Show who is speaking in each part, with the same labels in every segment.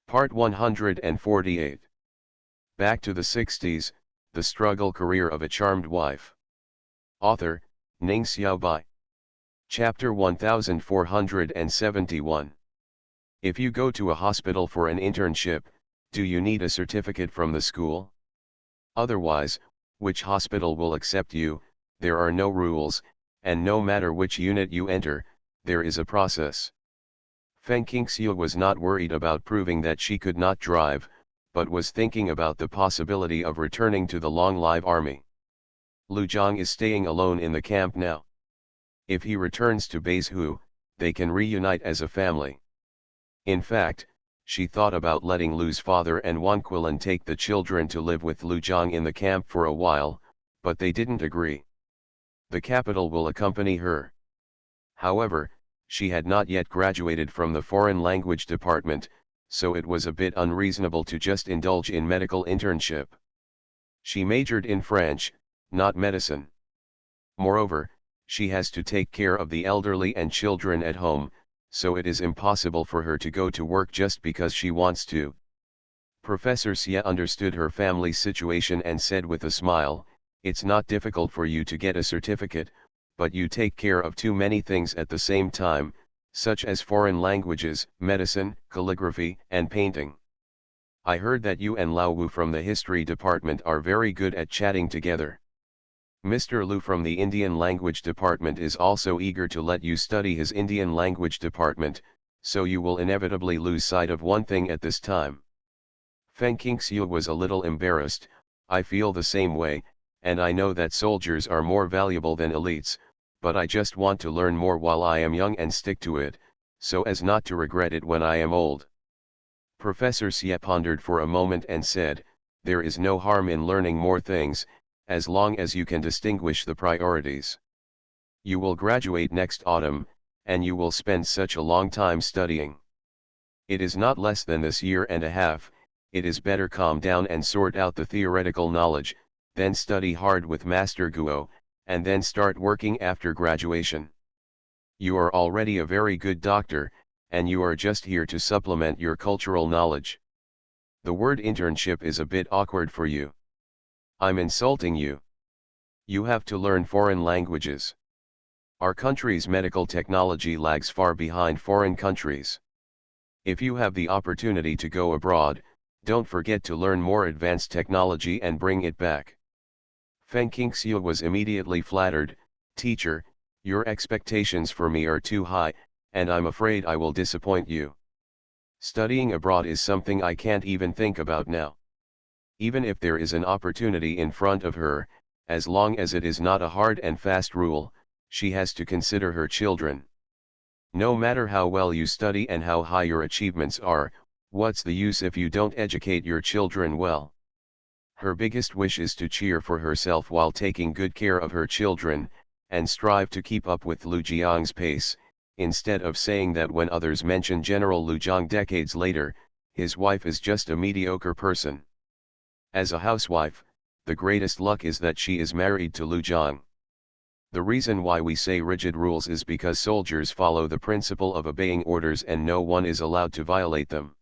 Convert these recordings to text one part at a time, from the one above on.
Speaker 1: Part 148. Back to the 60s, the struggle career of a charmed wife. Author, Ning Xiaobai. Chapter 1471. If you go to a hospital for an internship, do you need a certificate from the school? Otherwise, which hospital will accept you? There are no rules, and no matter which unit you enter, there is a process. Feng Qingxiu was not worried about proving that she could not drive, but was thinking about the possibility of returning to the long-live army. Lu Zhang is staying alone in the camp now. If he returns to Beizhu, they can reunite as a family. In fact, she thought about letting Lu's father and Wan Quilin take the children to live with Lu Zhang in the camp for a while, but they didn't agree. The capital will accompany her. However, she had not yet graduated from the foreign language department, so it was a bit unreasonable to just indulge in medical internship. She majored in French, not medicine. Moreover, she has to take care of the elderly and children at home, so it is impossible for her to go to work just because she wants to. Professor Xie understood her family's situation and said with a smile, "It's not difficult for you to get a certificate, but you take care of too many things at the same time, such as foreign languages, medicine, calligraphy, and painting. I heard that you and Lao Wu from the history department are very good at chatting together. Mr. Lu from the Indian language department is also eager to let you study his Indian language department, so you will inevitably lose sight of one thing at this time." Feng Qingxiu was a little embarrassed. "I feel the same way, and I know that soldiers are more valuable than elites, but I just want to learn more while I am young and stick to it, so as not to regret it when I am old." Professor Xie pondered for a moment and said, "There is no harm in learning more things, as long as you can distinguish the priorities. You will graduate next autumn, and you will spend such a long time studying. It is not less than this year and a half. It is better calm down and sort out the theoretical knowledge, then study hard with Master Guo, and then start working after graduation. You are already a very good doctor, and you are just here to supplement your cultural knowledge. The word internship is a bit awkward for you. I'm insulting you. You have to learn foreign languages. Our country's medical technology lags far behind foreign countries. If you have the opportunity to go abroad, don't forget to learn more advanced technology and bring it back." Feng Qingxiu was immediately flattered. "Teacher, your expectations for me are too high, and I'm afraid I will disappoint you. Studying abroad is something I can't even think about now." Even if there is an opportunity in front of her, as long as it is not a hard and fast rule, she has to consider her children. No matter how well you study and how high your achievements are, what's the use if you don't educate your children well? Her biggest wish is to cheer for herself while taking good care of her children, and strive to keep up with Lu Jiang's pace, instead of saying that when others mention General Lu Jiang decades later, his wife is just a mediocre person. As a housewife, the greatest luck is that she is married to Lu Jiang. The reason why we say rigid rules is because soldiers follow the principle of obeying orders and no one is allowed to violate them.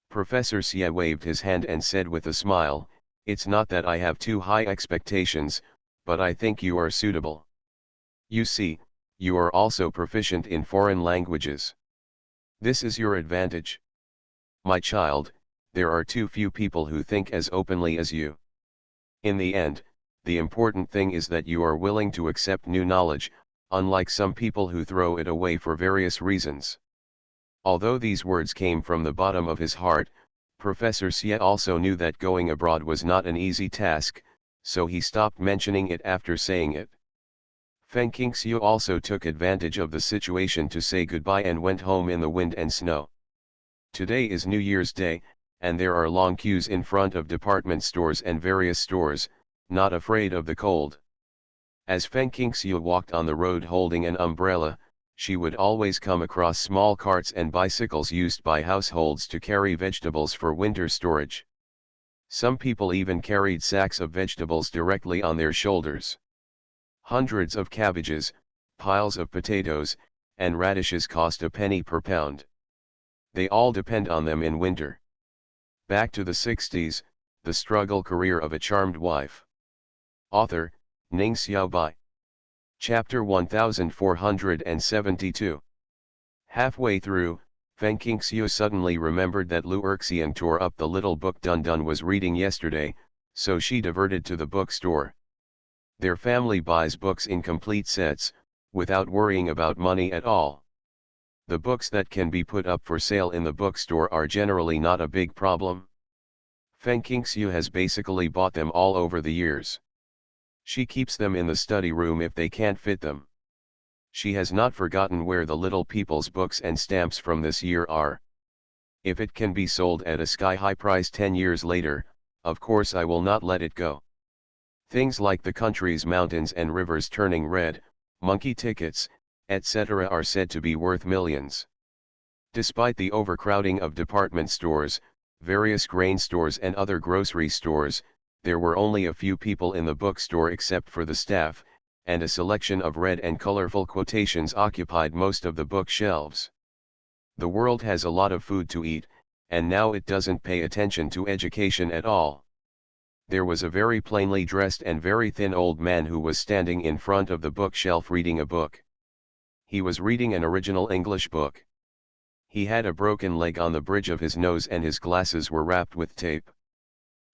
Speaker 1: Professor Xie waved his hand and said with a smile, "It's not that I have too high expectations, but I think you are suitable. You see, you are also proficient in foreign languages. This is your advantage. My child, there are too few people who think as openly as you. In the end, the important thing is that you are willing to accept new knowledge, unlike some people who throw it away for various reasons." Although these words came from the bottom of his heart, Professor Xie also knew that going abroad was not an easy task, so he stopped mentioning it after saying it. Feng Qingxiu also took advantage of the situation to say goodbye and went home in the wind and snow. Today is New Year's Day, and there are long queues in front of department stores and various stores, not afraid of the cold. As Feng Qingxiu walked on the road holding an umbrella, she would always come across small carts and bicycles used by households to carry vegetables for winter storage. Some people even carried sacks of vegetables directly on their shoulders. Hundreds of cabbages, piles of potatoes, and radishes cost a penny per pound. They all depend on them in winter. Back to the 60s, the struggle career of a charmed wife. Author, Ning Xiaobai. Chapter 1472. Halfway through, Feng Qingxiu suddenly remembered that Lu Erxian tore up the little book Dun Dun was reading yesterday, so she diverted to the bookstore. Their family buys books in complete sets, without worrying about money at all. The books that can be put up for sale in the bookstore are generally not a big problem. Feng Qingxiu has basically bought them all over the years. She keeps them in the study room if they can't fit them. She has not forgotten where the Little People's books and stamps from this year are. If it can be sold at a sky-high price 10 years later, of course I will not let it go. Things like the country's mountains and rivers turning red, monkey tickets, etc. are said to be worth millions. Despite the overcrowding of department stores, various grain stores and other grocery stores, there were only a few people in the bookstore except for the staff, and a selection of red and colorful quotations occupied most of the bookshelves. The world has a lot of food to eat, and now it doesn't pay attention to education at all. There was a very plainly dressed and very thin old man who was standing in front of the bookshelf reading a book. He was reading an original English book. He had a broken leg on the bridge of his nose and his glasses were wrapped with tape.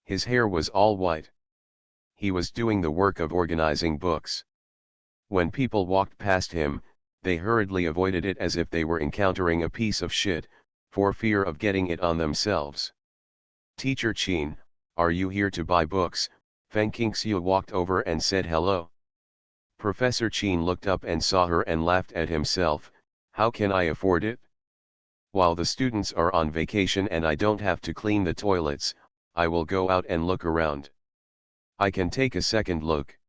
Speaker 1: His hair was all white. He was doing the work of organizing books. When people walked past him, they hurriedly avoided it as if they were encountering a piece of shit, for fear of getting it on themselves. "Teacher Qin, are you here to buy books?" Feng Qingxiu walked over and said hello. Professor Qin looked up and saw her and laughed at himself. "How can I afford it? While the students are on vacation and I don't have to clean the toilets, I will go out and look around. I can take a second look."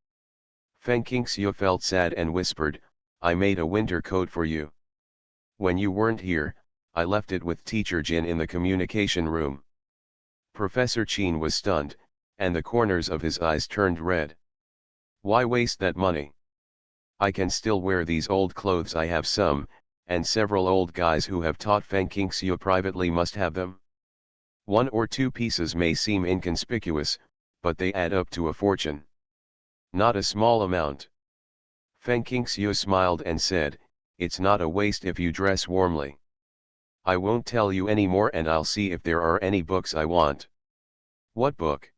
Speaker 1: Feng Qingxiu felt sad and whispered, "I made a winter coat for you. When you weren't here, I left it with Teacher Jin in the communication room." Professor Qin was stunned, and the corners of his eyes turned red. "Why waste that money? I can still wear these old clothes. I have some, and several old guys who have taught Feng Qingxiu privately must have them. One or two pieces may seem inconspicuous, but they add up to a fortune. Not a small amount." Feng Qingxiu smiled and said, "It's not a waste if you dress warmly. I won't tell you any more and I'll see if there are any books I want." "What book?"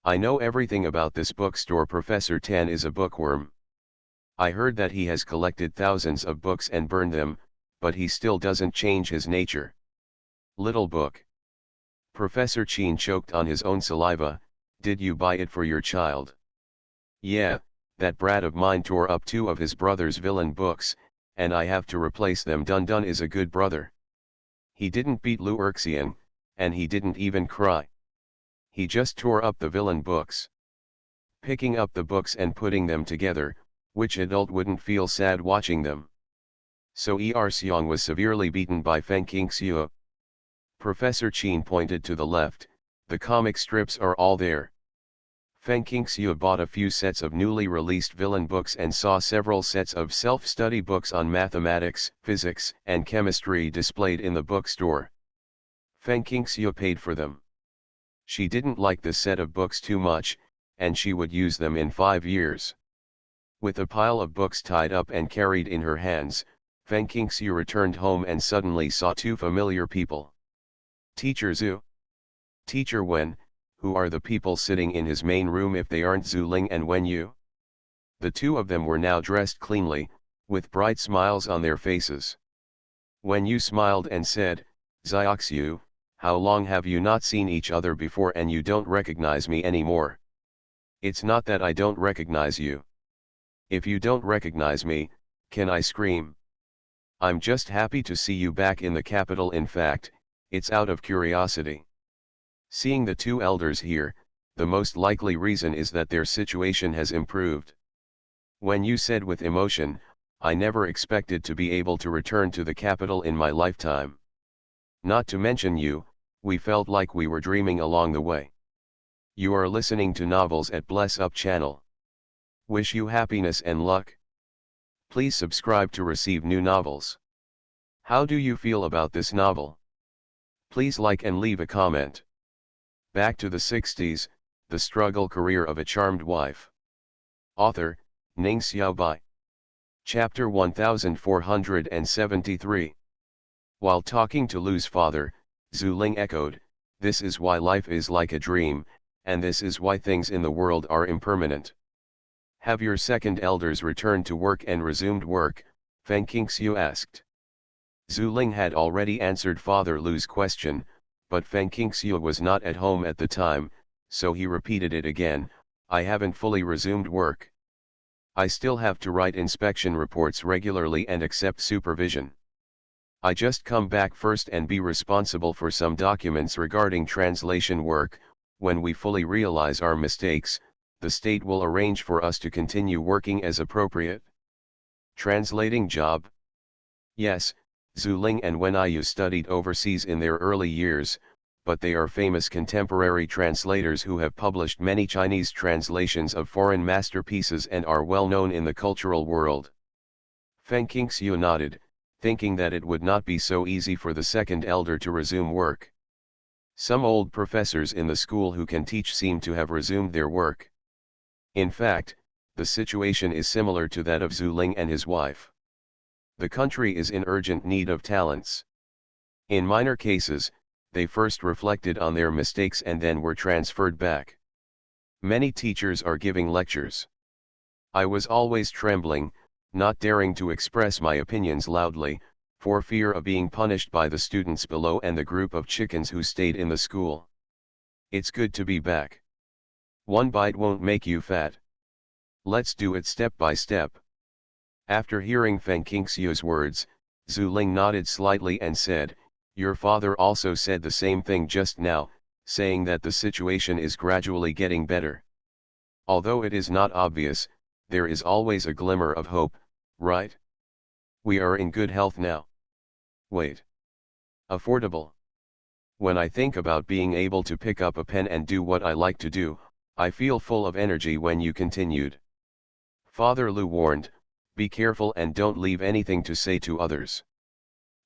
Speaker 1: "I know everything about this bookstore. Professor Tan is a bookworm. I heard that he has collected thousands of books and burned them, but he still doesn't change his nature." "Little book." Professor Qin choked on his own saliva. "Did you buy it for your child?" "Yeah, that brat of mine tore up 2 of his brother's villain books, and I have to replace them. Dun Dun is a good brother. He didn't beat Lu Erxian, and he didn't even cry. He just tore up the villain books." Picking up the books and putting them together, which adult wouldn't feel sad watching them? "So Xiong was severely beaten by Feng Qingxiu." Professor Qin pointed to the left. "The comic strips are all there." Feng Qingxiu bought a few sets of newly released villain books and saw several sets of self-study books on mathematics, physics, and chemistry displayed in the bookstore. Feng Qingxiu paid for them. She didn't like the set of books too much, and she would use them in 5 years. With a pile of books tied up and carried in her hands, Feng Qingxiu returned home and suddenly saw 2 familiar people. "Teacher Zhu." "Teacher Wen, who are the people sitting in his main room if they aren't Zhu Ling and Wen Yu?" The 2 of them were now dressed cleanly, with bright smiles on their faces. Wen Yu smiled and said, "Xiaoxiu, how long have you not seen each other before and you don't recognize me anymore?" "It's not that I don't recognize you. If you don't recognize me, can I scream? I'm just happy to see you back in the capital. In fact, it's out of curiosity." Seeing the 2 elders here, the most likely reason is that their situation has improved. When you said with emotion, "I never expected to be able to return to the capital in my lifetime. Not to mention you, we felt like we were dreaming along the way." You are listening to Novels at Bless Up channel. Wish you happiness and luck. Please subscribe to receive new novels. How do you feel about this novel? Please like and leave a comment. Back to the 60s, the struggle career of a charmed wife. Author, Ning Xiaobai. Chapter 1473. While talking to Lu's father, Zhu Ling echoed, "This is why life is like a dream, and this is why things in the world are impermanent." "Have your second elders returned to work and resumed work?" Feng Qingxiu asked. Zhu Ling had already answered Father Lu's question, but Feng Qingxiu was not at home at the time, so he repeated it again, "I haven't fully resumed work. I still have to write inspection reports regularly and accept supervision. I just come back first and be responsible for some documents regarding translation work. When we fully realize our mistakes, the state will arrange for us to continue working as appropriate." Translating job? Yes, Zhu Ling and Wen Yu studied overseas in their early years, but they are famous contemporary translators who have published many Chinese translations of foreign masterpieces and are well known in the cultural world. Feng Qingxiu nodded, thinking that it would not be so easy for the second elder to resume work. Some old professors in the school who can teach seem to have resumed their work. In fact, the situation is similar to that of Zhu Ling and his wife. The country is in urgent need of talents. In minor cases, they first reflected on their mistakes and then were transferred back. Many teachers are giving lectures. I was always trembling, not daring to express my opinions loudly, for fear of being punished by the students below and the group of chickens who stayed in the school. It's good to be back. One bite won't make you fat. Let's do it step by step." After hearing Feng Qingxiu's words, Zhu Ling nodded slightly and said, "Your father also said the same thing just now, saying that the situation is gradually getting better. Although it is not obvious, there is always a glimmer of hope, right? We are in good health now. Wait. Affordable. When I think about being able to pick up a pen and do what I like to do, I feel full of energy." When you continued. Father Lu warned, "Be careful and don't leave anything to say to others.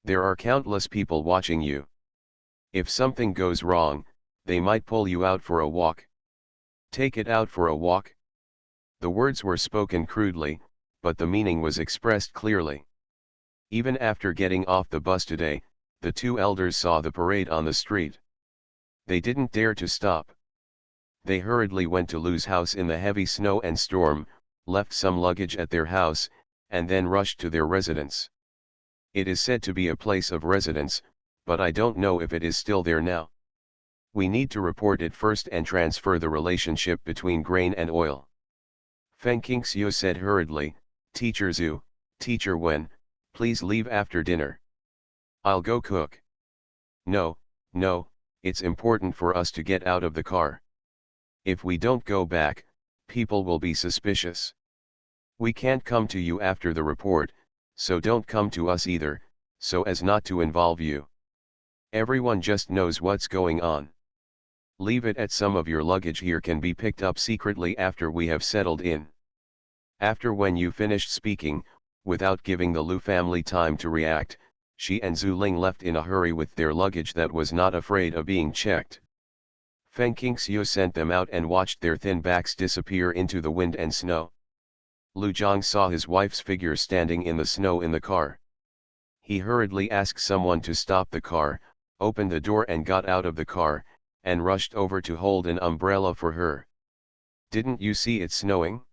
Speaker 1: There are countless people watching you. If something goes wrong, they might pull you out for a walk. Take it out for a walk." The words were spoken crudely, but the meaning was expressed clearly. Even after getting off the bus today, the two elders saw the parade on the street. They didn't dare to stop. They hurriedly went to Lu's house in the heavy snow and storm, left some luggage at their house, and then rushed to their residence. It is said to be a place of residence, but I don't know if it is still there now. We need to report it first and transfer the relationship between grain and oil. Feng Qingxiu said hurriedly, "Teacher Zhu, Teacher Wen, please leave after dinner. I'll go cook." No, it's important for us to get out of the car. If we don't go back, people will be suspicious. We can't come to you after the report, so don't come to us either, so as not to involve you. Everyone just knows what's going on. Leave it at some of your luggage here can be picked up secretly after we have settled in." After Wen Yu finished speaking, without giving the Lu family time to react, she and Zhu Ling left in a hurry with their luggage that was not afraid of being checked. Feng Qingxiu sent them out and watched their thin backs disappear into the wind and snow. Lu Zhang saw his wife's figure standing in the snow in the car. He hurriedly asked someone to stop the car, opened the door and got out of the car, and rushed over to hold an umbrella for her. "Didn't you see it snowing?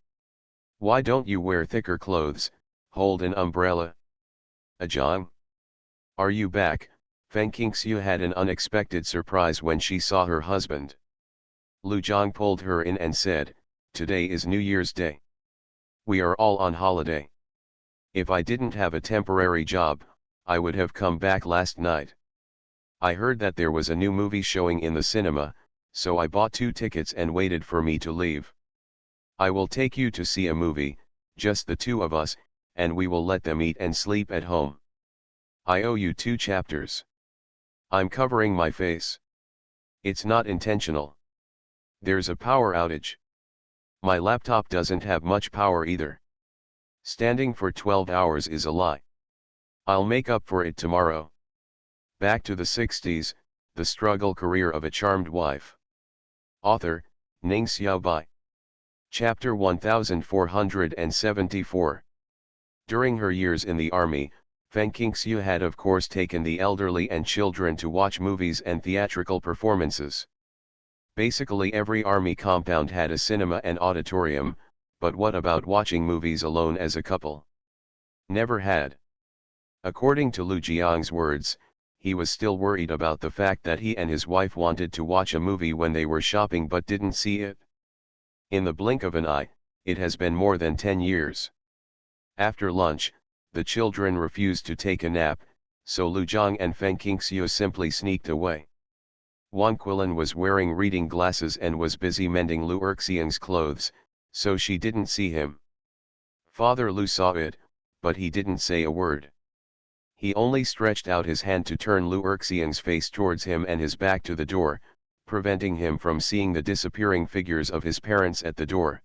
Speaker 1: Why don't you wear thicker clothes, hold an umbrella? Zhang? Are you back?" Feng Qingxiu had an unexpected surprise when she saw her husband. Lu Zhang pulled her in and said, "Today is New Year's Day. We are all on holiday. If I didn't have a temporary job, I would have come back last night. I heard that there was a new movie showing in the cinema, so I bought 2 tickets and waited for me to leave. I will take you to see a movie, just the 2 of us, and we will let them eat and sleep at home. I owe you 2 chapters. I'm covering my face. It's not intentional. There's a power outage. My laptop doesn't have much power either. Standing for 12 hours is a lie. I'll make up for it tomorrow." Back to the 60s, the struggle career of a charmed wife. Author, Ning Xiaobai. Chapter 1474. During her years in the army, Feng Qingxiu had of course taken the elderly and children to watch movies and theatrical performances. Basically every army compound had a cinema and auditorium, but what about watching movies alone as a couple? Never had. According to Lu Jiang's words, he was still worried about the fact that he and his wife wanted to watch a movie when they were shopping but didn't see it. In the blink of an eye, it has been more than 10 years. After lunch, the children refused to take a nap, so Lu Jiang and Feng Qingxiu simply sneaked away. Wang Quilin was wearing reading glasses and was busy mending Lu Erxiang's clothes, so she didn't see him. Father Lu saw it, but he didn't say a word. He only stretched out his hand to turn Lu Erxiang's face towards him and his back to the door, preventing him from seeing the disappearing figures of his parents at the door.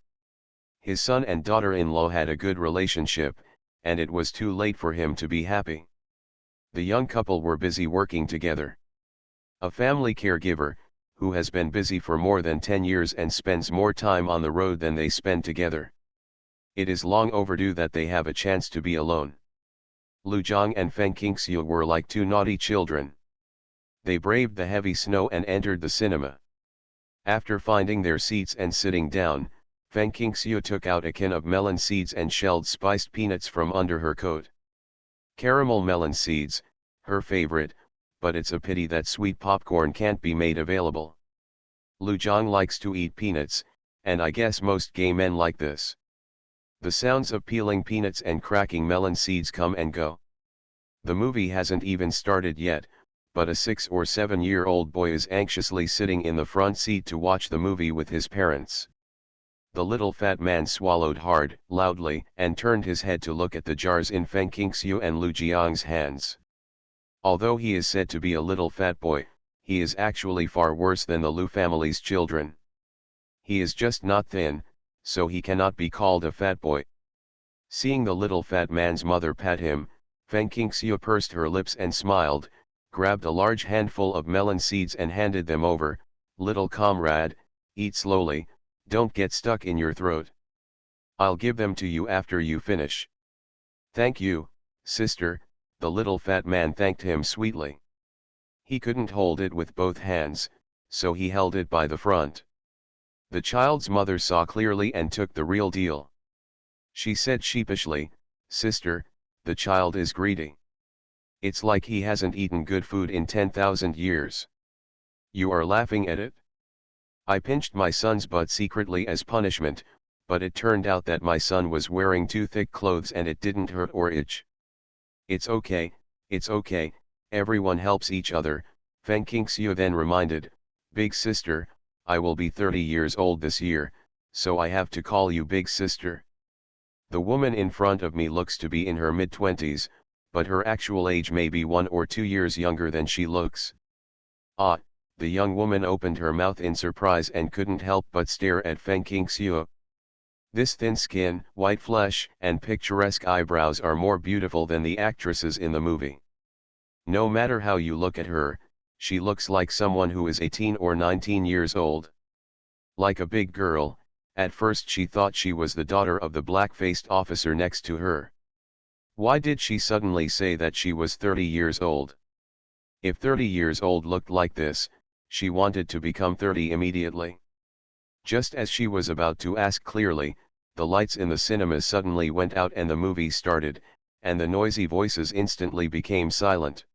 Speaker 1: His son and daughter-in-law had a good relationship, and it was too late for him to be happy. The young couple were busy working together. A family caregiver, who has been busy for more than 10 years and spends more time on the road than they spend together. It is long overdue that they have a chance to be alone. Lu Jiang and Feng Qingxiu were like two naughty children. They braved the heavy snow and entered the cinema. After finding their seats and sitting down, Feng Qingxiu took out a can of melon seeds and shelled spiced peanuts from under her coat. Caramel melon seeds, her favorite, but it's a pity that sweet popcorn can't be made available. Lu Jiang likes to eat peanuts, and I guess most gay men like this. The sounds of peeling peanuts and cracking melon seeds come and go. The movie hasn't even started yet, but a 6 or 7-year-old boy is anxiously sitting in the front seat to watch the movie with his parents. The little fat man swallowed hard, loudly, and turned his head to look at the jars in Feng Qingxiu and Lu Jiang's hands. Although he is said to be a little fat boy, he is actually far worse than the Lu family's children. He is just not thin, so he cannot be called a fat boy. Seeing the little fat man's mother pat him, Feng Qingxiu pursed her lips and smiled, grabbed a large handful of melon seeds and handed them over. Little comrade, eat slowly, don't get stuck in your throat. I'll give them to you after you finish. Thank you, sister, the little fat man thanked him sweetly. He couldn't hold it with both hands, so he held it by the front. The child's mother saw clearly and took the real deal. She said sheepishly, "Sister, the child is greedy. It's like he hasn't eaten good food in 10,000 years. You are laughing at it?" I pinched my son's butt secretly as punishment, but it turned out that my son was wearing too thick clothes and it didn't hurt or itch. It's okay, everyone helps each other," Feng Qingxiu then reminded. "Big sister, I will be 30 years old this year, so I have to call you big sister." The woman in front of me looks to be in her mid-20s, but her actual age may be 1 or 2 years younger than she looks. Ah, the young woman opened her mouth in surprise and couldn't help but stare at Feng Qingxiu. This thin skin, white flesh, and picturesque eyebrows are more beautiful than the actresses in the movie. No matter how you look at her, she looks like someone who is 18 or 19 years old. Like a big girl, at first she thought she was the daughter of the black-faced officer next to her. Why did she suddenly say that she was 30 years old? If 30 years old looked like this, she wanted to become 30 immediately. Just as she was about to ask clearly, the lights in the cinema suddenly went out and the movie started, and the noisy voices instantly became silent.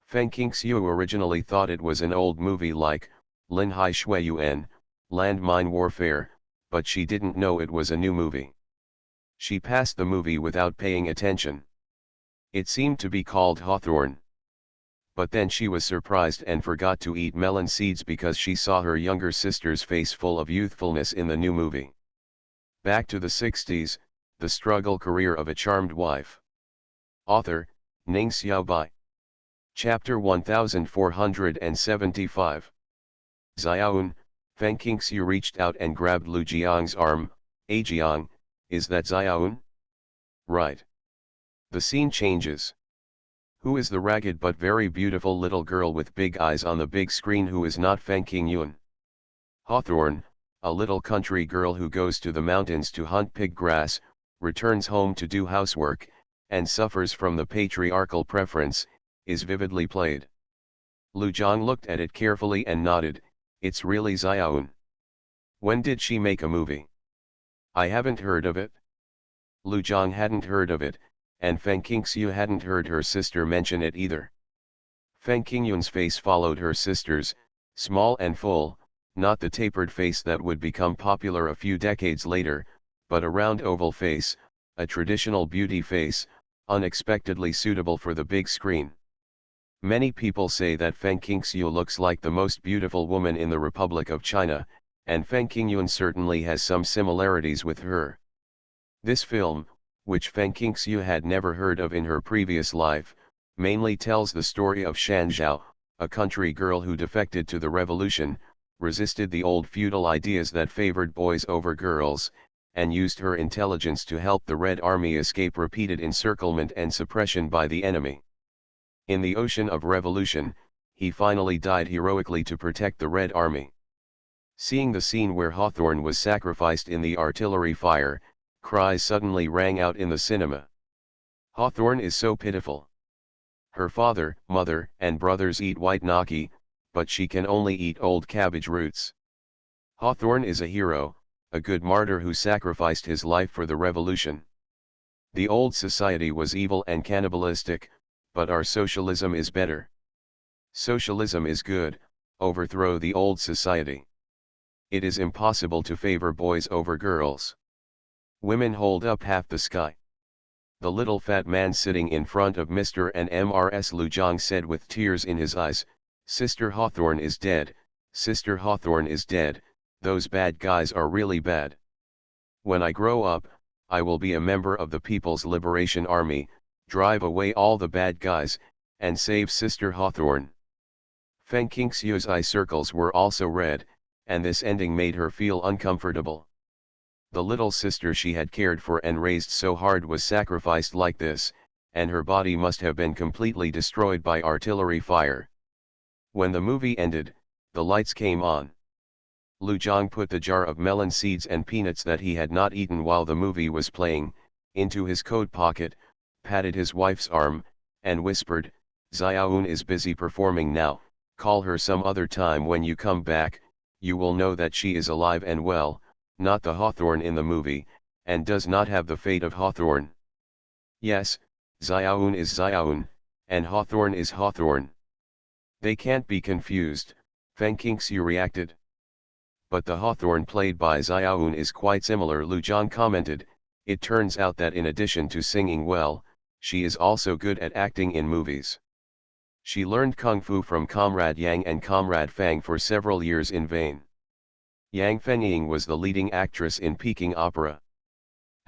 Speaker 1: Feng Qingxiu originally thought it was an old movie like Lin Hai Shui Yuan, Landmine Warfare, but she didn't know it was a new movie. She passed the movie without paying attention. It seemed to be called Hawthorne. But then she was surprised and forgot to eat melon seeds because she saw her younger sister's face full of youthfulness in the new movie. Back to the 60s, the struggle career of a charmed wife. Author, Ning Xiaobai. Chapter 1475. Xiaoun, Feng Qingxiu reached out and grabbed Lu Jiang's arm. Jiang, is that Xiaoun? Right. The scene changes. Who is the ragged but very beautiful little girl with big eyes on the big screen who is not Feng Qingyun? Hawthorne, a little country girl who goes to the mountains to hunt pig grass, returns home to do housework, and suffers from the patriarchal preference, is vividly played. Lu Zhang looked at it carefully and nodded, "It's really Xiaoun. When did she make a movie? I haven't heard of it." Lu Zhang hadn't heard of it, and Feng Qingxiu hadn't heard her sister mention it either. Feng Qingyun's face followed her sister's, small and full, not the tapered face that would become popular a few decades later, but a round oval face, a traditional beauty face, unexpectedly suitable for the big screen. Many people say that Feng Qingxiu looks like the most beautiful woman in the Republic of China, and Feng Qingyun certainly has some similarities with her. This film, which Feng Qingxiu had never heard of in her previous life, mainly tells the story of Shan Zhao, a country girl who defected to the revolution, resisted the old feudal ideas that favored boys over girls, and used her intelligence to help the Red Army escape repeated encirclement and suppression by the enemy. In the ocean of revolution, he finally died heroically to protect the Red Army. Seeing the scene where Hawthorne was sacrificed in the artillery fire, cries suddenly rang out in the cinema. "Hawthorne is so pitiful. Her father, mother, and brothers eat white gnocchi, but she can only eat old cabbage roots. Hawthorne is a hero, a good martyr who sacrificed his life for the revolution. The old society was evil and cannibalistic, but our socialism is better. Socialism is good, overthrow the old society. It is impossible to favor boys over girls. Women hold up half the sky." The little fat man sitting in front of Mr. and Mrs. Lu Zhang said with tears in his eyes, "Sister Hawthorne is dead, Sister Hawthorne is dead, those bad guys are really bad. When I grow up, I will be a member of the People's Liberation Army, drive away all the bad guys, and save Sister Hawthorne." Feng Qingxiu's eye circles were also red, and this ending made her feel uncomfortable. The little sister she had cared for and raised so hard was sacrificed like this, and her body must have been completely destroyed by artillery fire. When the movie ended, the lights came on. Lu Zhang put the jar of melon seeds and peanuts that he had not eaten while the movie was playing, into his coat pocket, patted his wife's arm, and whispered, "Xiaoun is busy performing now, call her some other time when you come back, you will know that she is alive and well, not the Hawthorne in the movie, and does not have the fate of Hawthorne. Yes, Xiaoun is Xiaoun, and Hawthorne is Hawthorne. They can't be confused," Feng Qingxiu reacted. "But the Hawthorne played by Xiaoun is quite similar," Lu Zhang commented. "It turns out that in addition to singing well, she is also good at acting in movies. She learned Kung Fu from Comrade Yang and Comrade Fang for several years in vain. Yang Fengying was the leading actress in Peking opera.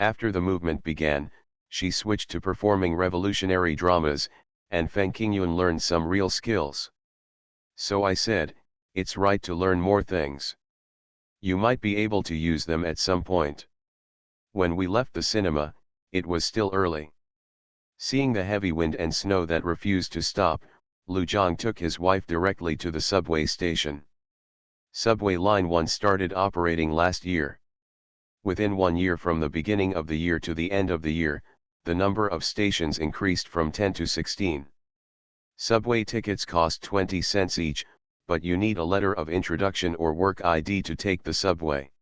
Speaker 1: After the movement began, she switched to performing revolutionary dramas, and Feng Qingyun learned some real skills. So I said, it's right to learn more things. You might be able to use them at some point." When we left the cinema, it was still early. Seeing the heavy wind and snow that refused to stop, Lu Zhang took his wife directly to the subway station. Subway Line 1 started operating last year. Within 1 year from the beginning of the year to the end of the year, the number of stations increased from 10 to 16. Subway tickets cost 20 cents each, but you need a letter of introduction or work ID to take the subway.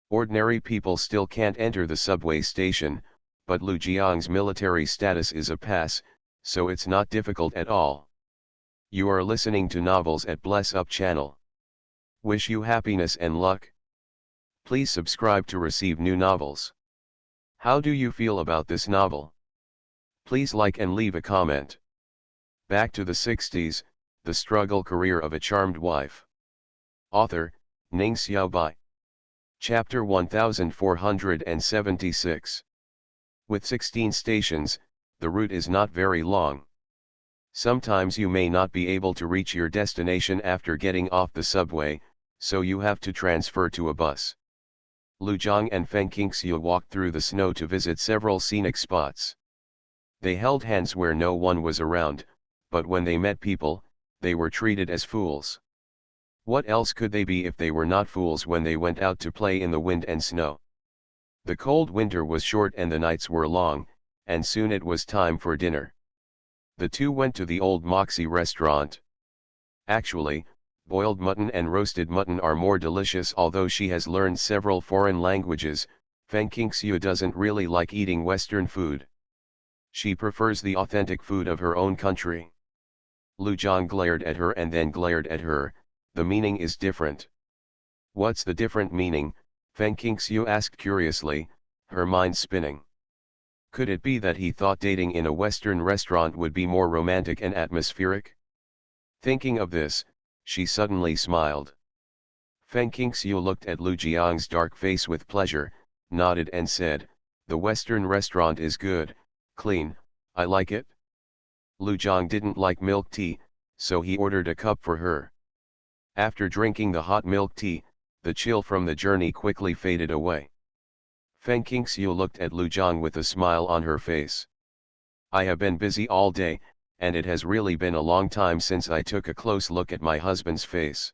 Speaker 1: Ordinary people still can't enter the subway station, but Lu Jiang's military status is a pass, so it's not difficult at all. You are listening to Novels at Bless Up channel. Wish you happiness and luck. Please subscribe to receive new novels. How do you feel about this novel? Please like and leave a comment. Back to the 60s, the struggle career of a charmed wife. Author, Ning Xiaobai. Chapter 1476. With 16 stations, the route is not very long. Sometimes you may not be able to reach your destination after getting off the subway, so you have to transfer to a bus. Lu Zhang and Feng Qingxiu walked through the snow to visit several scenic spots. They held hands where no one was around, but when they met people, they were treated as fools. What else could they be if they were not fools when they went out to play in the wind and snow? The cold winter was short and the nights were long, and soon it was time for dinner. The two went to the old Moxie restaurant. Actually, boiled mutton and roasted mutton are more delicious. Although she has learned several foreign languages, Feng Qingxiu doesn't really like eating Western food. She prefers the authentic food of her own country. Lu Zhang glared at her and then glared at her. The meaning is different. What's the different meaning? Feng Qingxiu asked curiously, her mind spinning. Could it be that he thought dating in a Western restaurant would be more romantic and atmospheric? Thinking of this, she suddenly smiled. Feng Qingxiu looked at Lu Jiang's dark face with pleasure, nodded and said, "The Western restaurant is good, clean, I like it." Lu Jiang didn't like milk tea, so he ordered a cup for her. After drinking the hot milk tea, the chill from the journey quickly faded away. Feng Qingxiu looked at Lu Jiang with a smile on her face. "I have been busy all day, and it has really been a long time since I took a close look at my husband's face.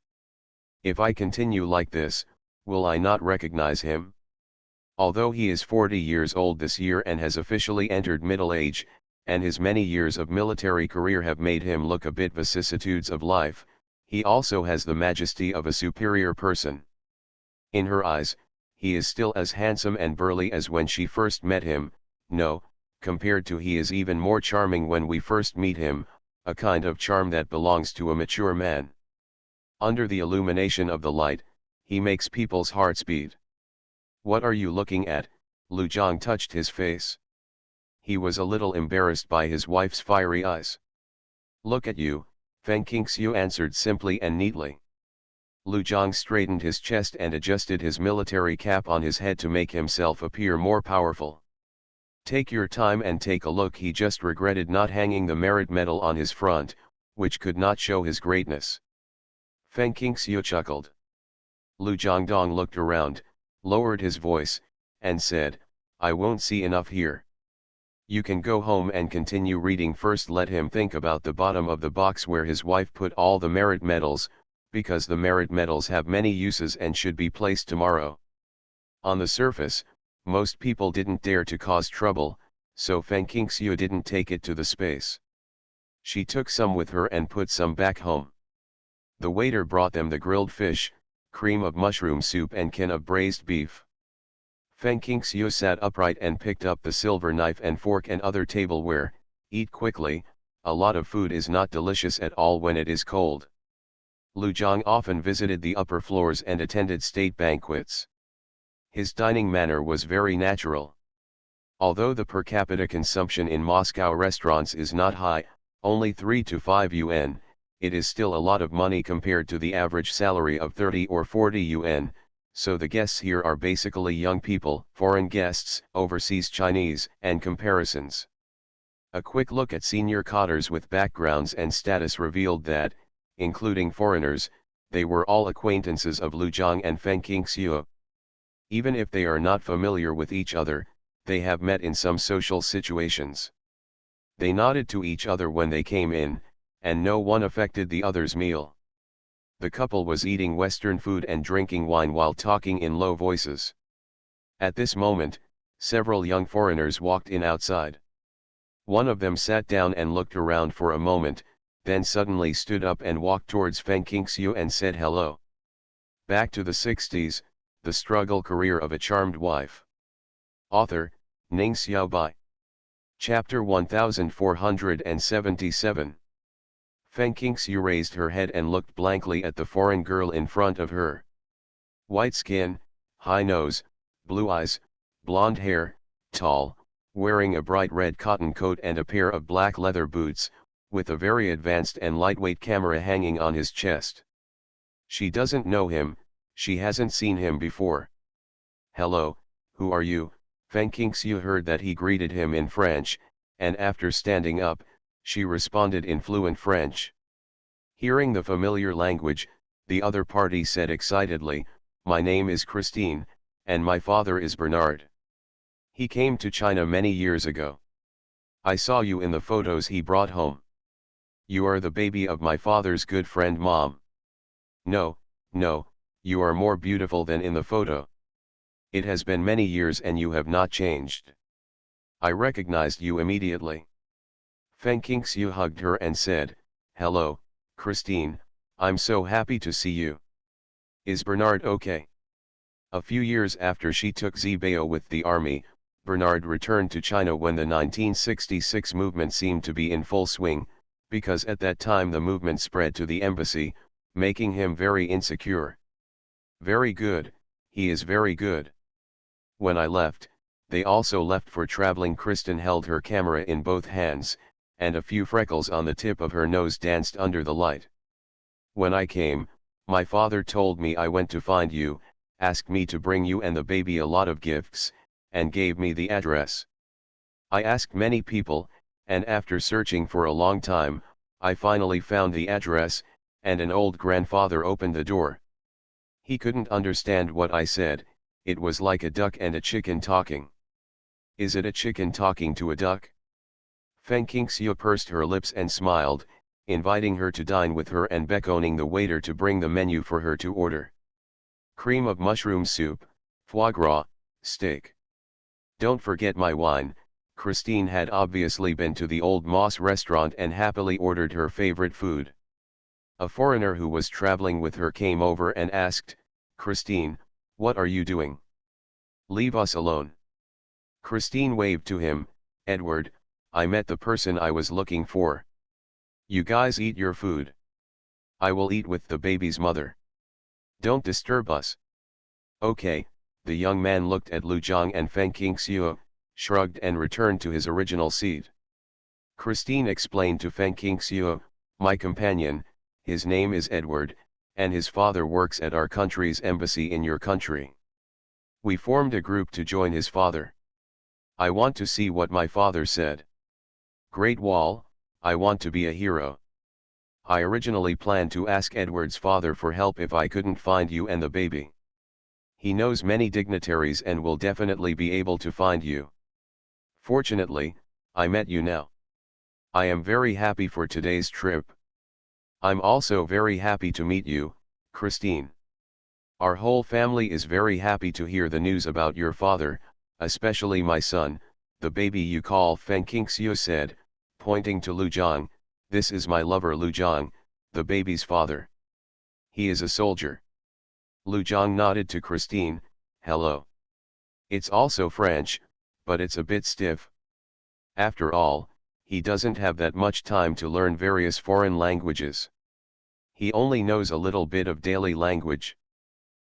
Speaker 1: If I continue like this, will I not recognize him? Although he is 40 years old this year and has officially entered middle age, and his many years of military career have made him look a bit vicissitudes of life, he also has the majesty of a superior person. In her eyes, he is still as handsome and burly as when she first met him. No, compared to he is even more charming when we first meet him, a kind of charm that belongs to a mature man. Under the illumination of the light, he makes people's hearts beat." "What are you looking at?" Lu Jiang touched his face. He was a little embarrassed by his wife's fiery eyes. "Look at you," Feng Qingxiu answered simply and neatly. Lu Jiang straightened his chest and adjusted his military cap on his head to make himself appear more powerful. "Take your time and take a look." He just regretted not hanging the merit medal on his front, which could not show his greatness. Feng Qingxiu chuckled. Lu Jiangdong looked around, lowered his voice, and said, "I won't see enough here. You can go home and continue reading first." Let him think about the bottom of the box where his wife put all the merit medals, because the merit medals have many uses and should be placed tomorrow. On the surface, most people didn't dare to cause trouble, so Feng Qingxiu didn't take it to the space. She took some with her and put some back home. The waiter brought them the grilled fish, cream of mushroom soup and can of braised beef. Feng Qingxiu sat upright and picked up the silver knife and fork and other tableware. "Eat quickly, a lot of food is not delicious at all when it is cold." Lu Jiang often visited the upper floors and attended state banquets. His dining manner was very natural. Although the per capita consumption in Moscow restaurants is not high, only 3 to 5 yuan, it is still a lot of money compared to the average salary of 30 or 40 yuan, so the guests here are basically young people, foreign guests, overseas Chinese, and comparisons. A quick look at senior cotters with backgrounds and status revealed that, including foreigners, they were all acquaintances of Lu Jiang and Feng Qingxiu. Even if they are not familiar with each other, they have met in some social situations. They nodded to each other when they came in, and no one affected the other's meal. The couple was eating Western food and drinking wine while talking in low voices. At this moment, several young foreigners walked in outside. One of them sat down and looked around for a moment, then suddenly stood up and walked towards Feng Qingxiu and said hello. Back to the 60s, the struggle career of a charmed wife. Author, Ning Xiaobai. Chapter 1477. Feng Qingxiu raised her head and looked blankly at the foreign girl in front of her. White skin, high nose, blue eyes, blonde hair, tall, wearing a bright red cotton coat and a pair of black leather boots, with a very advanced and lightweight camera hanging on his chest. She doesn't know him, she hasn't seen him before. "Hello, who are you?" Feng Qingxiu heard that he greeted him in French, and after standing up, she responded in fluent French. Hearing the familiar language, the other party said excitedly, "My name is Christine, and my father is Bernard. He came to China many years ago. I saw you in the photos he brought home. You are the baby of my father's good friend Mom." "No, No, you are more beautiful than in the photo. It has been many years and you have not changed. I recognized you immediately. Feng Qingxiu hugged her and said, "Hello, Christine, I'm so happy to see you. Is Bernard okay?" A few years after she took Zibao with the army, Bernard returned to China when the 1966 movement seemed to be in full swing, because at that time the movement spread to the embassy, making him very insecure. Very good, he is very good. When I left, they also left for traveling. Kristen held her camera in both hands, and a few freckles on the tip of her nose danced under the light. When I came, my father told me I went to find you, asked me to bring you and the baby a lot of gifts, and gave me the address. I asked many people, and after searching for a long time, I finally found the address, and an old grandfather opened the door. He couldn't understand what I said. It was like a duck and a chicken talking. Is it a chicken talking to a duck? Feng Qingxiu pursed her lips and smiled, inviting her to dine with her and beckoning the waiter to bring the menu for her to order. Cream of mushroom soup, foie gras, steak. Don't forget my wine. Christine had obviously been to the Old Moss restaurant and happily ordered her favorite food. A foreigner who was traveling with her came over and asked, "Christine, what are you doing? Leave us alone." Christine waved to him, "Edward, I met the person I was looking for. You guys eat your food. I will eat with the baby's mother. Don't disturb us." "Okay." The young man looked at Lu Zhang and Feng Qingxiu, shrugged and returned to his original seat. Christine explained to Feng Qingxiu, "My companion, his name is Edward, and his father works at our country's embassy in your country. We formed a group to join his father. I want to see what my father said. Great Wall, I want to be a hero. I originally planned to ask Edward's father for help if I couldn't find you and the baby. He knows many dignitaries and will definitely be able to find you. Fortunately, I met you now. I am very happy for today's trip. I'm also very happy to meet you, Christine. Our whole family is very happy to hear the news about your father, especially my son, the baby you call." Feng Qingxiu said, pointing to Lu Zhang, "This is my lover Lu Zhang, the baby's father. He is a soldier." Lu Zhang nodded to Christine, "Hello. It's also French, but it's a bit stiff. After all, he doesn't have that much time to learn various foreign languages. He only knows a little bit of daily language.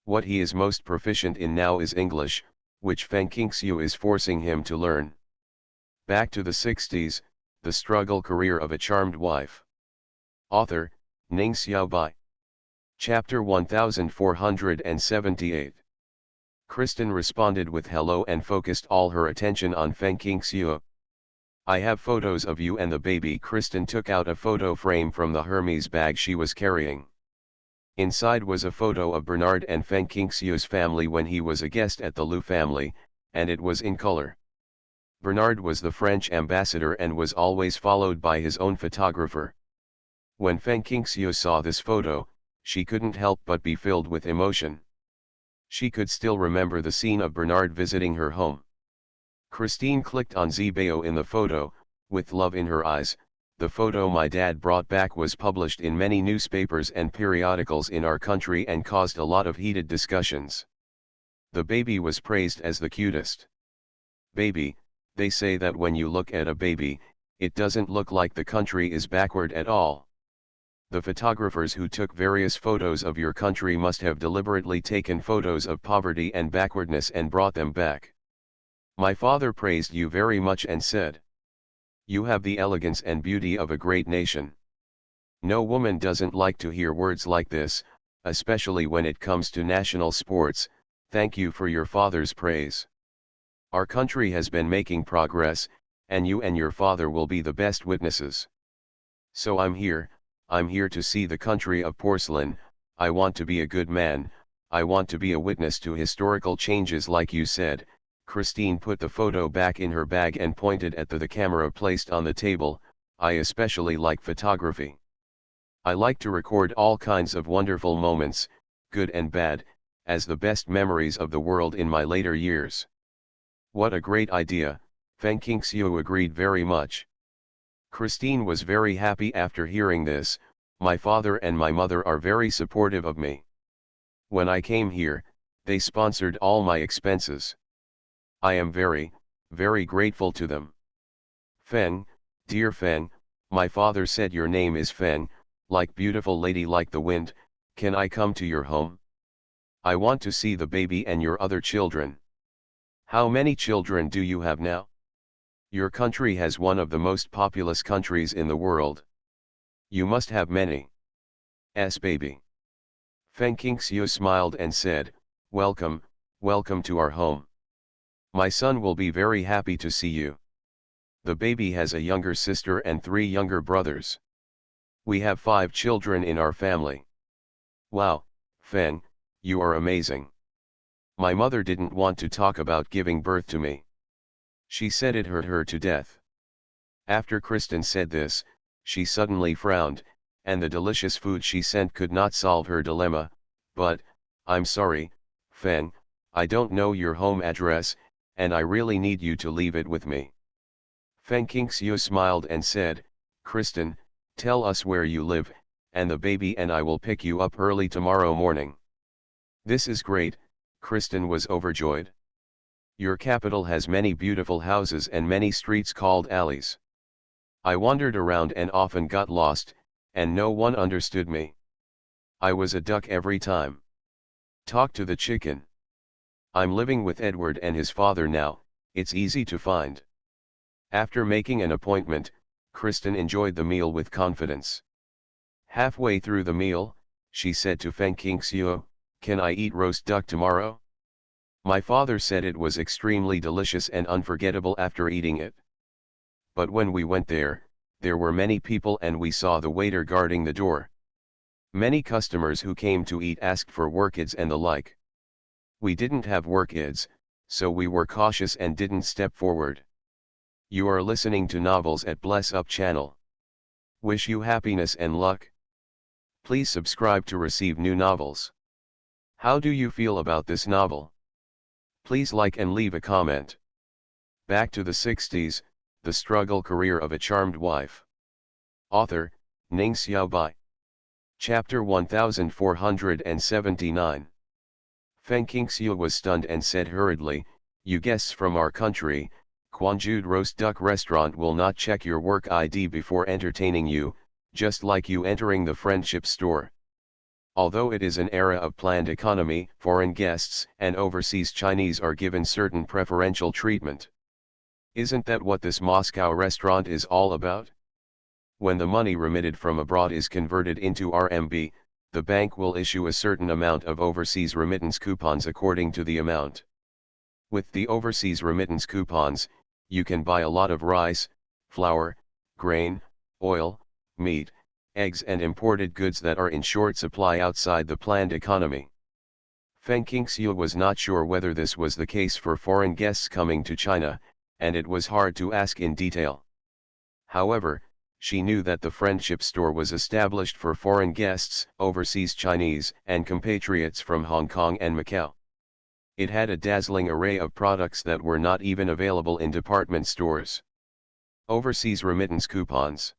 Speaker 1: What he is most proficient in now is English, which Feng Qingxiu is forcing him to learn." Back to the 60s, the struggle career of a charmed wife. Author, Ning Xiaobai. Chapter 1478. Kristen responded with hello and focused all her attention on Feng Qingxiu. "I have photos of you and the baby." Kristen took out a photo frame from the Hermes bag she was carrying. Inside was a photo of Bernard and Feng Qingxiu's family when he was a guest at the Lu family, and it was in color. Bernard was the French ambassador and was always followed by his own photographer. When Feng Qingxiu saw this photo, she couldn't help but be filled with emotion. She could still remember the scene of Bernard visiting her home. Christine clicked on Zibao in the photo, with love in her eyes. "The photo my dad brought back was published in many newspapers and periodicals in our country and caused a lot of heated discussions. The baby was praised as the cutest. Baby, they say that when you look at a baby, it doesn't look like the country is backward at all. The photographers who took various photos of your country must have deliberately taken photos of poverty and backwardness and brought them back. My father praised you very much and said, 'You have the elegance and beauty of a great nation.' No woman doesn't like to hear words like this, especially when it comes to national sports. Thank you for your father's praise. Our country has been making progress, and you and your father will be the best witnesses. So I'm here to see the country of porcelain. I want to be a good man, I want to be a witness to historical changes like you said." Christine put the photo back in her bag and pointed at the camera placed on the table. "I especially like photography. I like to record all kinds of wonderful moments, good and bad, as the best memories of the world in my later years. What a great idea, Feng Qingxiu agreed very much. Christine was very happy after hearing this. My father and my mother are very supportive of me. When I came here, they sponsored all my expenses. I am very, very grateful to them. Feng, dear Feng, my father said your name is Feng, like beautiful lady like the wind. Can I come to your home? I want to see the baby and your other children. How many children do you have now? Your country has one of the most populous countries in the world. You must have many. S baby. Feng Qingxiu smiled and said, welcome, welcome to our home. My son will be very happy to see you. The baby has a younger sister and 3 younger brothers. We have 5 children in our family. Wow, Feng, you are amazing. My mother didn't want to talk about giving birth to me. She said it hurt her to death. After Kristen said this, she suddenly frowned, and the delicious food she sent could not solve her dilemma. But, I'm sorry, Feng, I don't know your home address, and I really need you to leave it with me. Feng Qingxiu smiled and said, Kristen, tell us where you live, and the baby and I will pick you up early tomorrow morning. This is great, Kristen was overjoyed. Your capital has many beautiful houses and many streets called alleys. I wandered around and often got lost, and no one understood me. I was a duck every time. Talk to the chicken. I'm living with Edward and his father now, it's easy to find. After making an appointment, Kristen enjoyed the meal with confidence. Halfway through the meal, she said to Feng Qingxiu, can I eat roast duck tomorrow? My father said it was extremely delicious and unforgettable after eating it. But when we went there were many people and we saw the waiter guarding the door. Many customers who came to eat asked for workids and the like. We didn't have workids, so we were cautious and didn't step forward. You are listening to Novels at Bless Up channel. Wish you happiness and luck. Please subscribe to receive new novels. How do you feel about this novel? Please like and leave a comment. Back to the 60s, The Struggle Career of a Charmed Wife. Author, Ning Xiaobai. Chapter 1479. Feng Qingxiu was stunned and said hurriedly, you guests from our country, Quanjude Roast Duck Restaurant will not check your work ID before entertaining you, just like you entering the friendship store. Although it is an era of planned economy, foreign guests and overseas Chinese are given certain preferential treatment. Isn't that what this Moscow restaurant is all about? When the money remitted from abroad is converted into RMB, the bank will issue a certain amount of overseas remittance coupons according to the amount. With the overseas remittance coupons, you can buy a lot of rice, flour, grain, oil, meat, eggs and imported goods that are in short supply outside the planned economy. Feng Qingxiu was not sure whether this was the case for foreign guests coming to China, and it was hard to ask in detail. However, she knew that the friendship store was established for foreign guests, overseas Chinese and compatriots from Hong Kong and Macau. It had a dazzling array of products that were not even available in department stores. Overseas remittance coupons.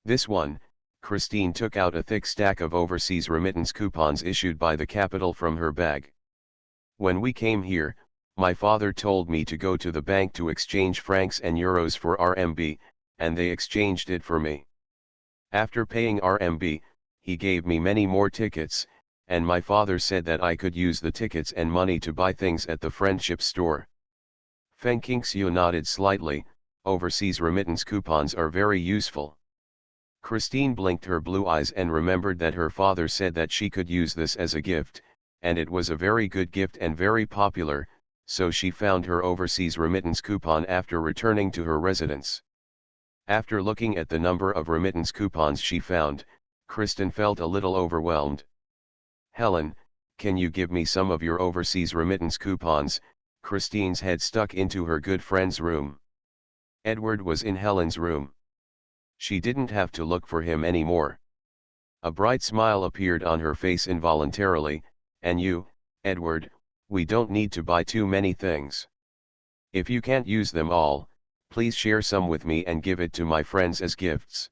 Speaker 1: This one, Christine took out a thick stack of overseas remittance coupons issued by the capital from her bag. When we came here, my father told me to go to the bank to exchange francs and euros for RMB, and they exchanged it for me. After paying RMB, he gave me many more tickets, and my father said that I could use the tickets and money to buy things at the friendship store. Feng Qingxiu nodded slightly. Overseas remittance coupons are very useful. Christine blinked her blue eyes and remembered that her father said that she could use this as a gift, and it was a very good gift and very popular, so she found her overseas remittance coupon after returning to her residence. After looking at the number of remittance coupons she found, Kristen felt a little overwhelmed. Helen, can you give me some of your overseas remittance coupons? Christine's head stuck into her good friend's room. Edward was in Helen's room. She didn't have to look for him anymore. A bright smile appeared on her face involuntarily. And you, Edward, we don't need to buy too many things. If you can't use them all, please share some with me and give it to my friends as gifts.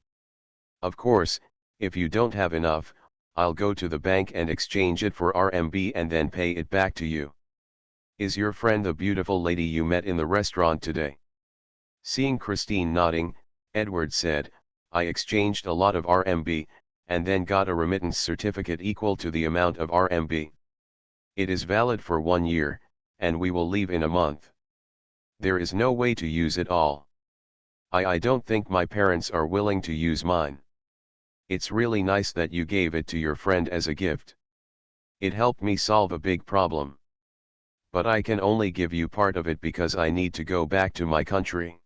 Speaker 1: Of course, if you don't have enough, I'll go to the bank and exchange it for RMB and then pay it back to you. Is your friend the beautiful lady you met in the restaurant today? Seeing Christine nodding, Edward said, I exchanged a lot of RMB, and then got a remittance certificate equal to the amount of RMB. It is valid for 1 year, and we will leave in a month. There is no way to use it all. I don't think my parents are willing to use mine. It's really nice that you gave it to your friend as a gift. It helped me solve a big problem. But I can only give you part of it because I need to go back to my country.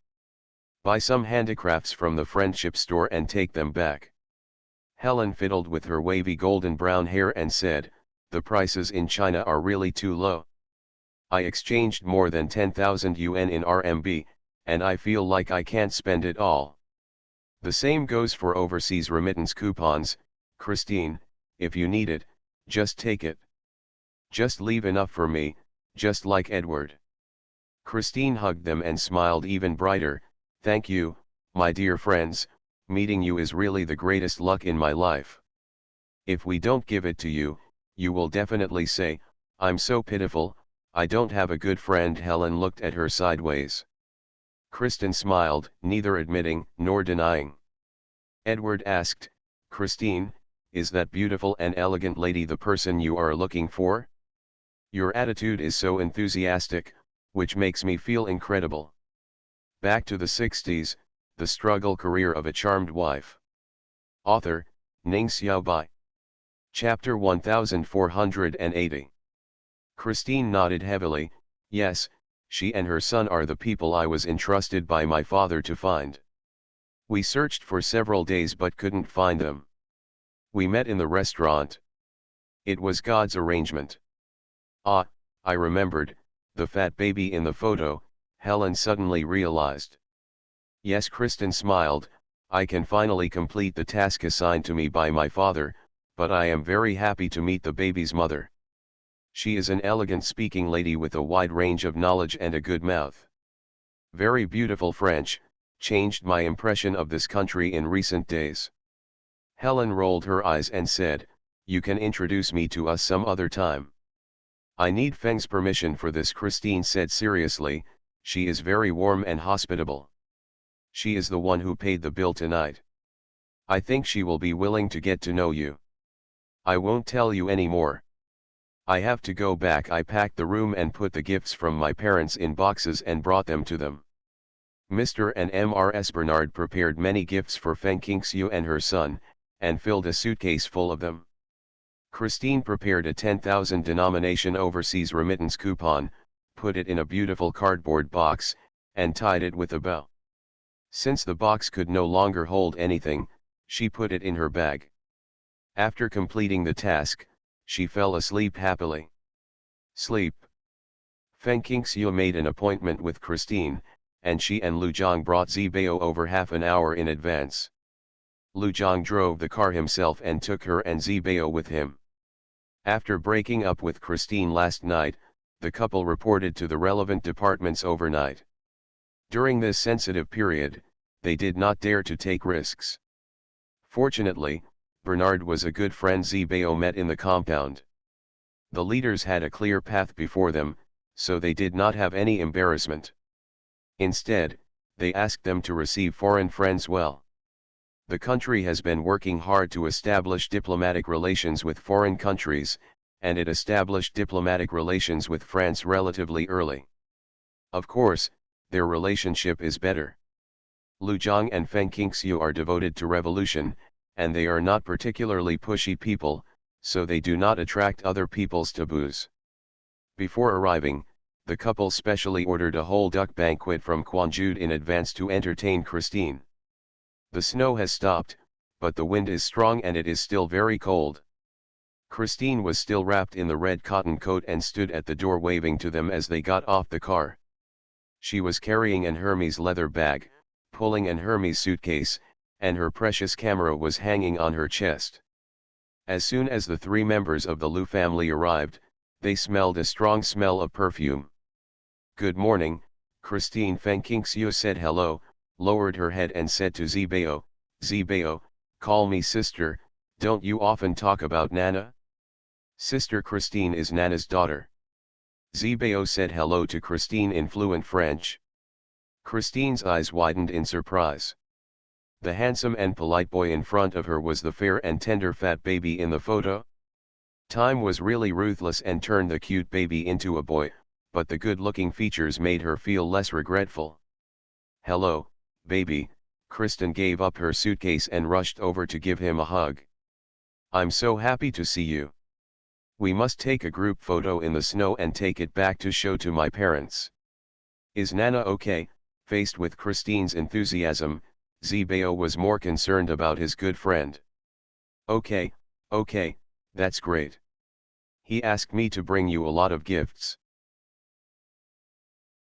Speaker 1: Buy some handicrafts from the friendship store and take them back. Helen fiddled with her wavy golden brown hair and said, the prices in China are really too low. I exchanged more than 10,000 yuan in RMB, and I feel like I can't spend it all. The same goes for overseas remittance coupons, Christine, if you need it, just take it. Just leave enough for me, just like Edward. Christine hugged them and smiled even brighter. Thank you, my dear friends, meeting you is really the greatest luck in my life. If we don't give it to you, you will definitely say, I'm so pitiful, I don't have a good friend. Helen looked at her sideways. Kristen smiled, neither admitting nor denying. Edward asked, Christine, is that beautiful and elegant lady the person you are looking for? Your attitude is so enthusiastic, which makes me feel incredible. Back to the 60s, the struggle career of a charmed wife. Author, Ning Xiaobai. Chapter 1480. Christine nodded heavily. Yes, she and her son are the people I was entrusted by my father to find. We searched for several days but couldn't find them. We met in the restaurant. It was God's arrangement. Ah, I remembered, the fat baby in the photo, Helen suddenly realized. Yes, Kristen smiled, I can finally complete the task assigned to me by my father, but I am very happy to meet the baby's mother. She is an elegant speaking lady with a wide range of knowledge and a good mouth. Very beautiful French, changed my impression of this country in recent days. Helen rolled her eyes and said, you can introduce me to us some other time. I need Feng's permission for this, Christine said seriously, she is very warm and hospitable. She is the one who paid the bill tonight. I think she will be willing to get to know you. I won't tell you any more. I have to go back. I packed the room and put the gifts from my parents in boxes and brought them to them. Mr. and Mrs. Bernard prepared many gifts for Feng Qingxiu and her son, and filled a suitcase full of them. Christine prepared a 10,000 denomination overseas remittance coupon, put it in a beautiful cardboard box, and tied it with a bow. Since the box could no longer hold anything, she put it in her bag. After completing the task, she fell asleep happily. Sleep. Feng Qingxiu made an appointment with Christine, and she and Lu Zhang brought Zibao over half an hour in advance. Lu Zhang drove the car himself and took her and Zibao with him. After breaking up with Christine last night, the couple reported to the relevant departments overnight. During this sensitive period, they did not dare to take risks. Fortunately, Bernard was a good friend Zibao met in the compound. The leaders had a clear path before them, so they did not have any embarrassment. Instead, they asked them to receive foreign friends well. The country has been working hard to establish diplomatic relations with foreign countries, and it established diplomatic relations with France relatively early. Of course, their relationship is better. Lu Zhang and Feng Qingxiu are devoted to revolution, and they are not particularly pushy people, so they do not attract other people's taboos. Before arriving, the couple specially ordered a whole duck banquet from Quanjude in advance to entertain Christine. The snow has stopped, but the wind is strong and it is still very cold. Christine was still wrapped in the red cotton coat and stood at the door waving to them as they got off the car. She was carrying an Hermes leather bag, pulling an Hermes suitcase, and her precious camera was hanging on her chest. As soon as the three members of the Lu family arrived, they smelled a strong smell of perfume. "Good morning," Christine Fengqingshu said hello, lowered her head and said to Zibao, "Zibao, call me sister, don't you often talk about Nana?" Sister Christine is Nana's daughter. Zibao said hello to Christine in fluent French. Christine's eyes widened in surprise. The handsome and polite boy in front of her was the fair and tender fat baby in the photo? Time was really ruthless and turned the cute baby into a boy, but the good-looking features made her feel less regretful. "Hello, baby," Kristen gave up her suitcase and rushed over to give him a hug. "I'm so happy to see you. We must take a group photo in the snow and take it back to show to my parents." "Is Nana okay?" Faced with Christine's enthusiasm, Zibao was more concerned about his good friend. Okay, that's great. He asked me to bring you a lot of gifts."